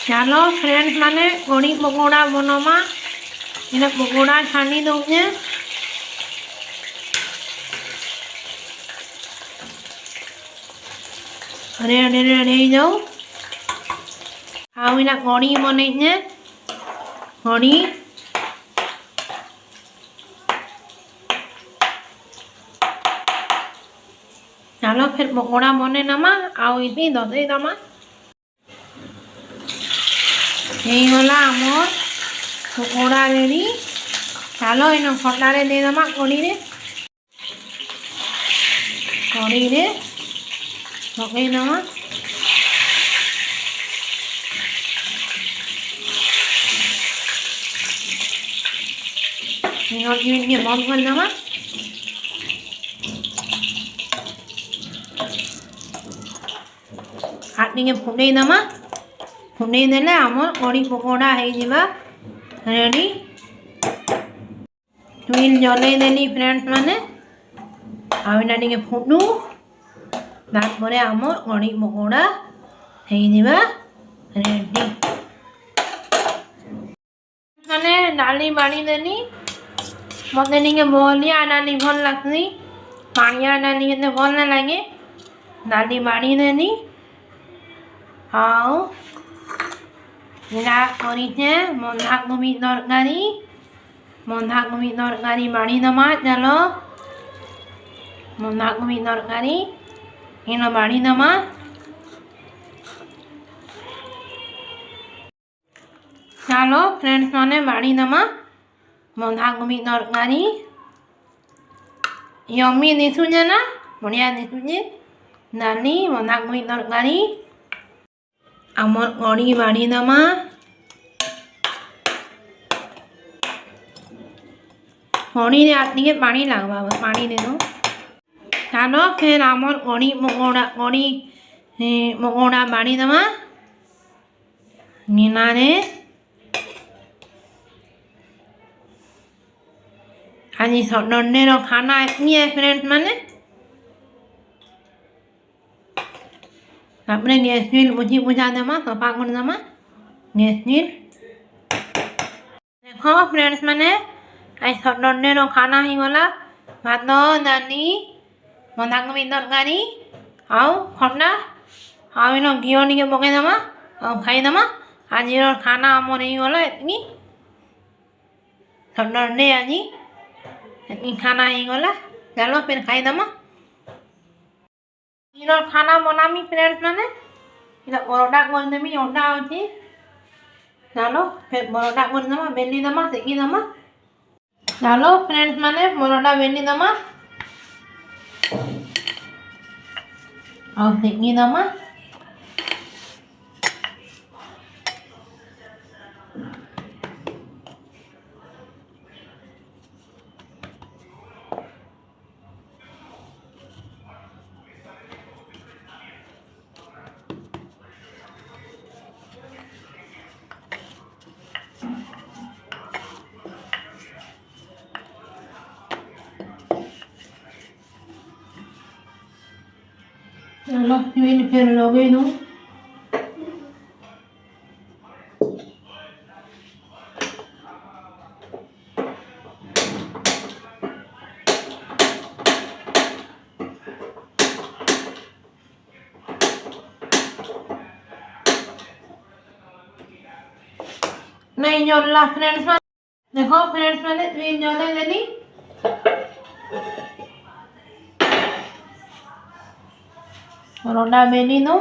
ચાલો ફ્રેન્ડ્સ મને ઘણી પકોડા બનાવવા એને પકોડા છાણી દઉં છે રેડી જાઉં આવીને ઘણી બની છે ઘણી ચાલો फिर पकोड़ा बने नमा आओ इतनी दे दमा यही होला आमर पकोड़ा रेडी चलो इन फटारे दे दमा कड़ी रे पकई दमा बंद कर दमा हाथी फुटे दमा फुटे देले आमर कड़ी पकोड़ा हो रेडी टुइल जलई देली फ्रेंड्स माने आविना टिके फुटू तारपरे आमर कड़ी पकोड़ा हो रेडी माने डाली बाड़ी देली मते टिके बलिया डाली भल लगती पानिया डाली एते भल ना लगे डाली बाड़ी देली आओ इना करी छे बंधाकोबी तरकारी बाड़ी दमा चलो बंधाकोबी तरकारी इनो बाड़ी दमा चलो फ्रेंड्स माने बाड़ी दमा बंधाकोबी तरकारी यम्मी दिसु छे ना बढ़िया दिसु छे दाली बंधाकोबी तरकारी आमर कड़ी बाड़ी दमा कड़ी ने आटली पानी लगवा पानी दे दो चलो फिर आमर कड़ी पकोड़ा बाड़ी दमा नीना रे आज सटरडे रो खाना इतनी है फ्रेंड्स माने अपने गैस नील बुझी बुझा दमा सफा कर दमा गैस नील देखो फ्रेंड्स माने आज सटरडे रो खाना ही गला भात दाली बंधाकोबी तरकारी आउ खटा आउ इन घी टिके पकई दमा और खाई दमा आज खाना आमर ही गला इतनी सटरडे आज इतनी खाना ही गला चलो फिर खाई दमा इधर खाना बनामी फ्रेंड्स माने इधर परोटा कर देमी अंडा होची चलो फिर परोटा कर दमा बेली दमा सेकी दमा चलो फ्रेंड्स माने परोटा बेली दमा और सेकी दमा चलो फिर लगे दूँ नहीं जोड़ला फ्रेंड्स देखो फ्रेंड्स मैंने ट्वीन जोड़े देनी परोटा बेली दूँ